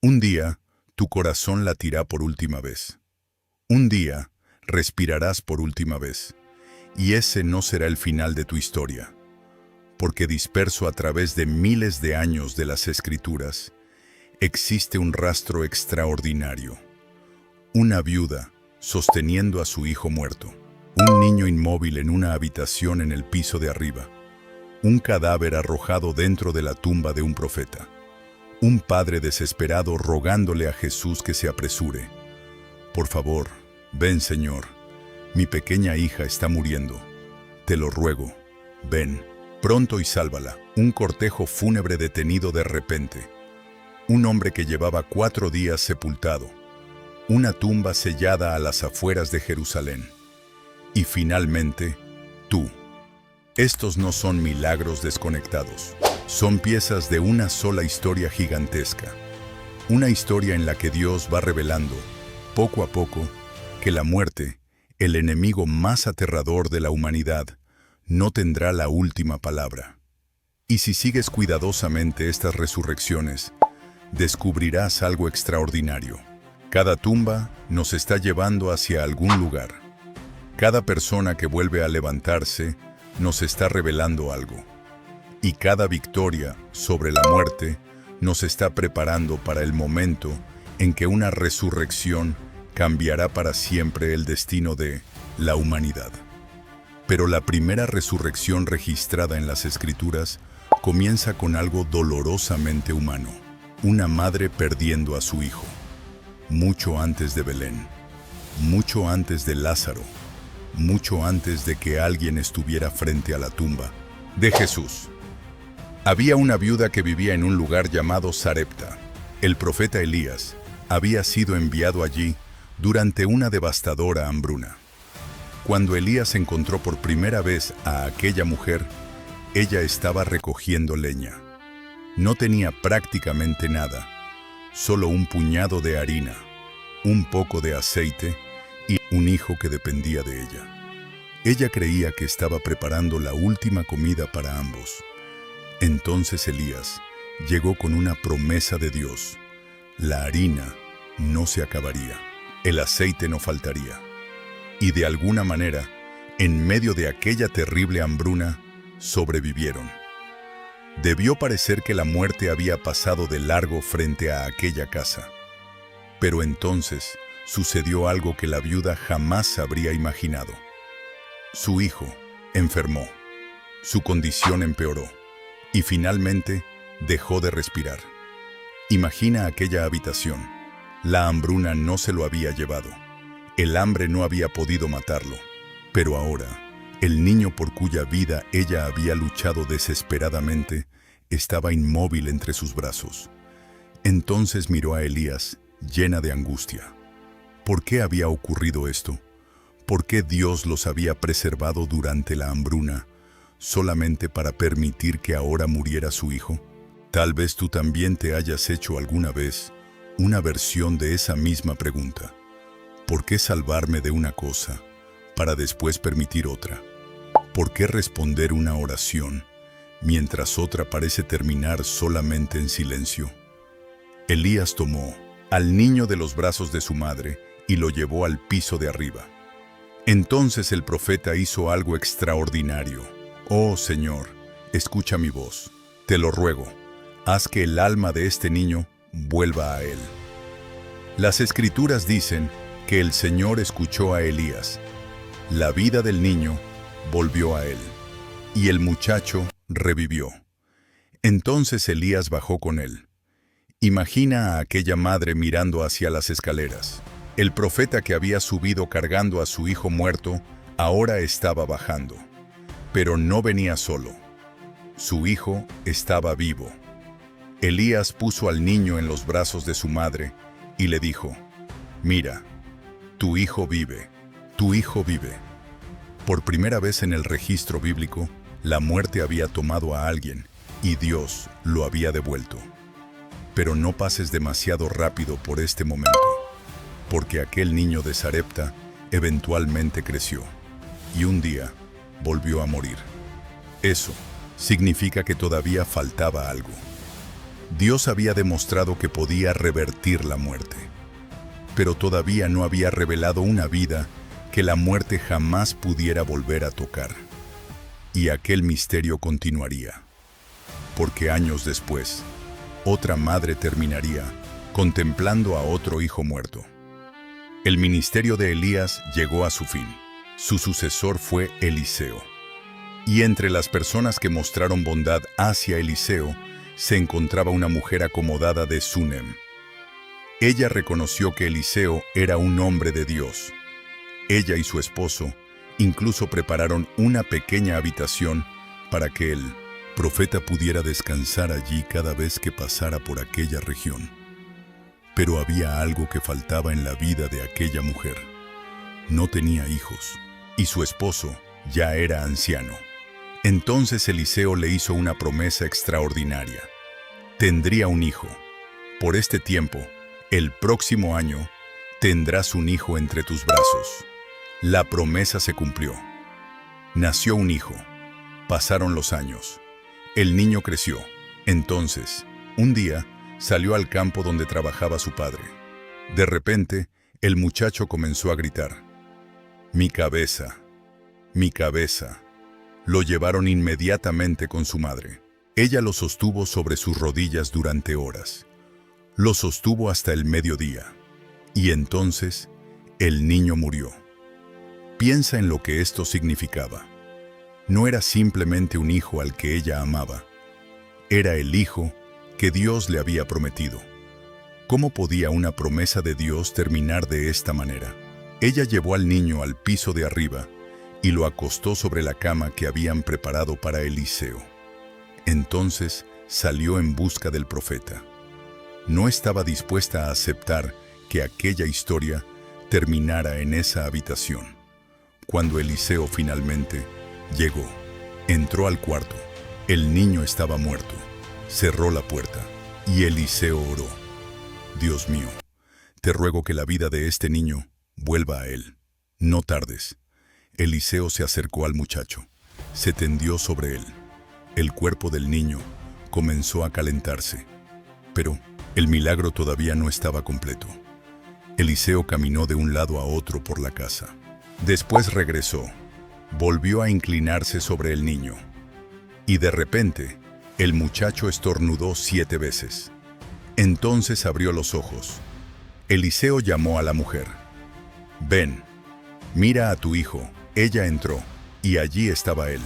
Un día, tu corazón latirá por última vez. Un día, respirarás por última vez. Y ese no será el final de tu historia, porque disperso a través de miles de años de las Escrituras, existe un rastro extraordinario. Una viuda sosteniendo a su hijo muerto. Un niño inmóvil en una habitación en el piso de arriba. Un cadáver arrojado dentro de la tumba de un profeta. Un padre desesperado rogándole a Jesús que se apresure. Por favor, ven, Señor. Mi pequeña hija está muriendo. Te lo ruego, ven, pronto y sálvala. Un cortejo fúnebre detenido de repente. Un hombre que llevaba 4 días sepultado. Una tumba sellada a las afueras de Jerusalén. Y finalmente, tú. Estos no son milagros desconectados. Son piezas de una sola historia gigantesca. Una historia en la que Dios va revelando, poco a poco, que la muerte, el enemigo más aterrador de la humanidad, no tendrá la última palabra. Y si sigues cuidadosamente estas resurrecciones, descubrirás algo extraordinario. Cada tumba nos está llevando hacia algún lugar. Cada persona que vuelve a levantarse nos está revelando algo. Y cada victoria sobre la muerte nos está preparando para el momento en que una resurrección cambiará para siempre el destino de la humanidad. Pero la primera resurrección registrada en las Escrituras comienza con algo dolorosamente humano. Una madre perdiendo a su hijo. Mucho antes de Belén. Mucho antes de Lázaro. Mucho antes de que alguien estuviera frente a la tumba de Jesús. Había una viuda que vivía en un lugar llamado Sarepta. El profeta Elías había sido enviado allí durante una devastadora hambruna. Cuando Elías encontró por primera vez a aquella mujer, ella estaba recogiendo leña. No tenía prácticamente nada, solo un puñado de harina, un poco de aceite y un hijo que dependía de ella. Ella creía que estaba preparando la última comida para ambos. Entonces Elías llegó con una promesa de Dios. La harina no se acabaría, el aceite no faltaría. Y de alguna manera, en medio de aquella terrible hambruna, sobrevivieron. Debió parecer que la muerte había pasado de largo frente a aquella casa. Pero entonces sucedió algo que la viuda jamás habría imaginado. Su hijo enfermó, su condición empeoró y finalmente dejó de respirar. Imagina aquella habitación. La hambruna no se lo había llevado. El hambre no había podido matarlo. Pero ahora, el niño por cuya vida ella había luchado desesperadamente estaba inmóvil entre sus brazos. Entonces miró a Elías, llena de angustia. ¿Por qué había ocurrido esto? ¿Por qué Dios los había preservado durante la hambruna, solamente para permitir que ahora muriera su hijo? Tal vez tú también te hayas hecho alguna vez una versión de esa misma pregunta. ¿Por qué salvarme de una cosa para después permitir otra? ¿Por qué responder una oración mientras otra parece terminar solamente en silencio? Elías tomó al niño de los brazos de su madre y lo llevó al piso de arriba. Entonces el profeta hizo algo extraordinario. Oh Señor, escucha mi voz. Te lo ruego, haz que el alma de este niño vuelva a él. Las Escrituras dicen que el Señor escuchó a Elías. La vida del niño volvió a él, y el muchacho revivió. Entonces Elías bajó con él. Imagina a aquella madre mirando hacia las escaleras. El profeta que había subido cargando a su hijo muerto, ahora estaba bajando. Pero no venía solo. Su hijo estaba vivo. Elías puso al niño en los brazos de su madre y le dijo: «Mira, tu hijo vive, tu hijo vive». Por primera vez en el registro bíblico, la muerte había tomado a alguien y Dios lo había devuelto. Pero no pases demasiado rápido por este momento, porque aquel niño de Sarepta eventualmente creció y un día volvió a morir. Eso significa que todavía faltaba algo. Dios había demostrado que podía revertir la muerte, pero todavía no había revelado una vida que la muerte jamás pudiera volver a tocar. Y aquel misterio continuaría, porque años después, otra madre terminaría contemplando a otro hijo muerto. El ministerio de Elías llegó a su fin. Su sucesor fue Eliseo. Y entre las personas que mostraron bondad hacia Eliseo, se encontraba una mujer acomodada de Sunem. Ella reconoció que Eliseo era un hombre de Dios. Ella y su esposo incluso prepararon una pequeña habitación para que el profeta pudiera descansar allí cada vez que pasara por aquella región. Pero había algo que faltaba en la vida de aquella mujer. No tenía hijos, y su esposo ya era anciano. Entonces Eliseo le hizo una promesa extraordinaria. Tendría un hijo. Por este tiempo, el próximo año, tendrás un hijo entre tus brazos. La promesa se cumplió. Nació un hijo. Pasaron los años. El niño creció. Entonces, un día, salió al campo donde trabajaba su padre. De repente, el muchacho comenzó a gritar: «Mi cabeza, mi cabeza». Lo llevaron inmediatamente con su madre. Ella lo sostuvo sobre sus rodillas durante horas. Lo sostuvo hasta el mediodía. Y entonces, el niño murió. Piensa en lo que esto significaba. No era simplemente un hijo al que ella amaba. Era el hijo que Dios le había prometido. ¿Cómo podía una promesa de Dios terminar de esta manera? Ella llevó al niño al piso de arriba y lo acostó sobre la cama que habían preparado para Eliseo. Entonces salió en busca del profeta. No estaba dispuesta a aceptar que aquella historia terminara en esa habitación. Cuando Eliseo finalmente llegó, entró al cuarto. El niño estaba muerto. Cerró la puerta y Eliseo oró: «Dios mío, te ruego que la vida de este niño vuelva a él. No tardes». Eliseo se acercó al muchacho. Se tendió sobre él. El cuerpo del niño comenzó a calentarse. Pero el milagro todavía no estaba completo. Eliseo caminó de un lado a otro por la casa. Después regresó. Volvió a inclinarse sobre el niño. Y de repente, el muchacho estornudó 7 veces. Entonces abrió los ojos. Eliseo llamó a la mujer. «Ven, mira a tu hijo». Ella entró, y allí estaba él,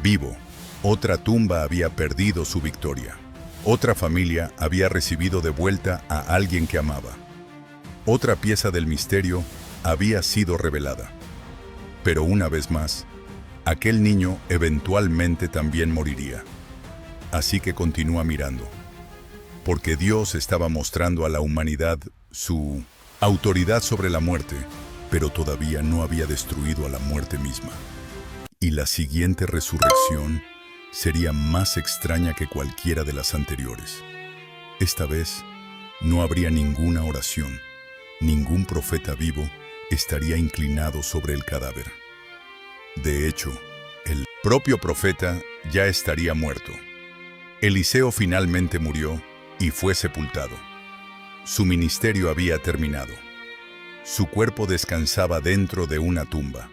vivo. Otra tumba había perdido su victoria. Otra familia había recibido de vuelta a alguien que amaba. Otra pieza del misterio había sido revelada. Pero una vez más, aquel niño eventualmente también moriría. Así que continúa mirando. Porque Dios estaba mostrando a la humanidad su autoridad sobre la muerte, pero todavía no había destruido a la muerte misma. Y la siguiente resurrección sería más extraña que cualquiera de las anteriores. Esta vez no habría ninguna oración, ningún profeta vivo estaría inclinado sobre el cadáver. De hecho, el propio profeta ya estaría muerto. Eliseo finalmente murió y fue sepultado. Su ministerio había terminado. Su cuerpo descansaba dentro de una tumba.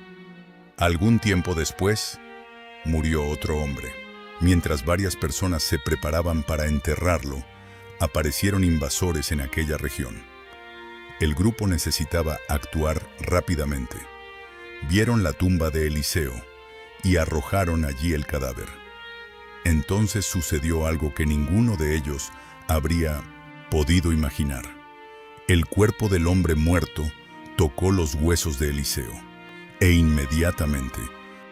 Algún tiempo después, murió otro hombre. Mientras varias personas se preparaban para enterrarlo, aparecieron invasores en aquella región. El grupo necesitaba actuar rápidamente. Vieron la tumba de Eliseo y arrojaron allí el cadáver. Entonces sucedió algo que ninguno de ellos habría podido imaginar. El cuerpo del hombre muerto tocó los huesos de Eliseo, e inmediatamente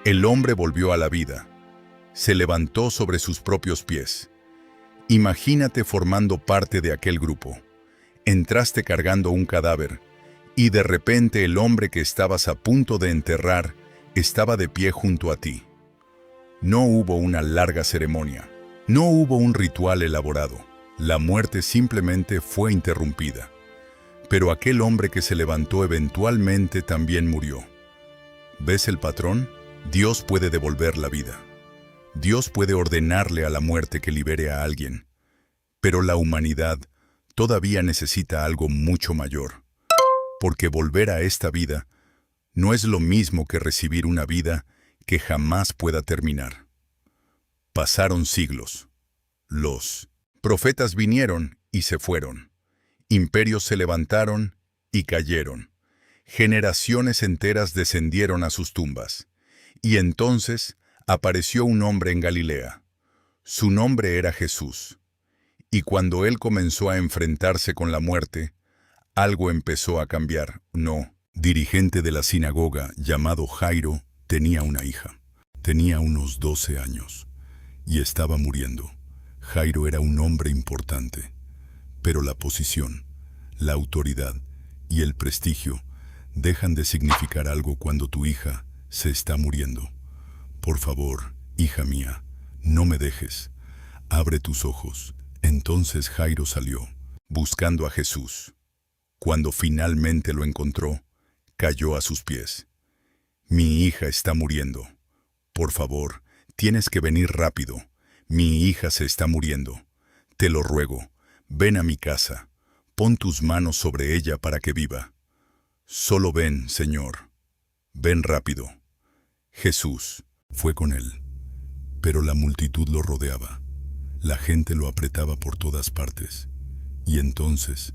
el hombre volvió a la vida. Se levantó sobre sus propios pies. Imagínate formando parte de aquel grupo. Entraste cargando un cadáver, y de repente el hombre que estabas a punto de enterrar estaba de pie junto a ti. No hubo una larga ceremonia, no hubo un ritual elaborado. La muerte simplemente fue interrumpida. Pero aquel hombre que se levantó eventualmente también murió. ¿Ves el patrón? Dios puede devolver la vida. Dios puede ordenarle a la muerte que libere a alguien. Pero la humanidad todavía necesita algo mucho mayor, porque volver a esta vida no es lo mismo que recibir una vida que jamás pueda terminar. Pasaron siglos. Los profetas vinieron y se fueron. Imperios se levantaron y cayeron. Generaciones enteras descendieron a sus tumbas. Y entonces apareció un hombre en Galilea. Su nombre era Jesús. Y cuando él comenzó a enfrentarse con la muerte, algo empezó a cambiar. No, dirigente de la sinagoga llamado Jairo tenía una hija. Tenía unos 12 años y estaba muriendo. Jairo era un hombre importante, pero la posición, la autoridad y el prestigio dejan de significar algo cuando tu hija se está muriendo. Por favor, hija mía, no me dejes. Abre tus ojos. Entonces Jairo salió, buscando a Jesús. Cuando finalmente lo encontró, cayó a sus pies. Mi hija está muriendo. Por favor, tienes que venir rápido. Mi hija se está muriendo. Te lo ruego, ven a mi casa. Pon tus manos sobre ella para que viva. Solo ven, Señor. Ven rápido. Jesús fue con él, pero la multitud lo rodeaba. La gente lo apretaba por todas partes. Y entonces